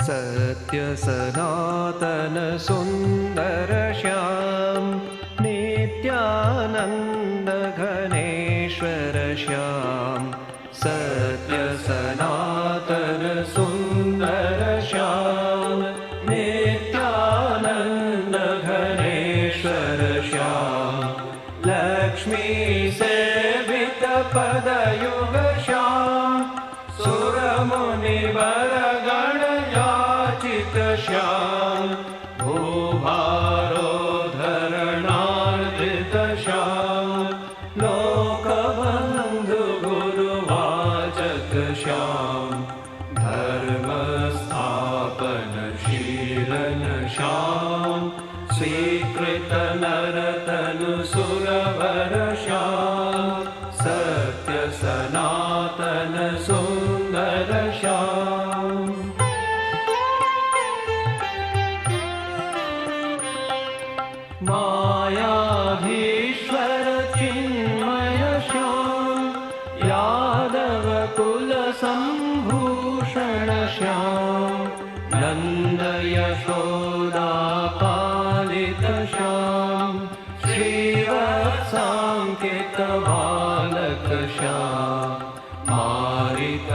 सत्य सनातन सुंदर श्याम नित्यानंद घनेश्वर श्याम सत्य सनातन सुंदर श्याम नित्यानंद घनेश्वर श्याम लक्ष्मी सेवित पदयुग श्याम सुर मुनिवर गण याचित श्याम भूभारो धरणार्जित श्याम लोकबंधु गुरुवाचक श्याम धर्म स्थापन शीलन श्याम स्वीकृत नरतनु सुरवर श्याम सत्य सनातन सुंदर श्याम मायाधीश्वर चिन्मय श्याम यादव कुल संभूषण श्याम नंद यशोदा पालित श्याम श्रीवत्सांकित बालक श्याम मारित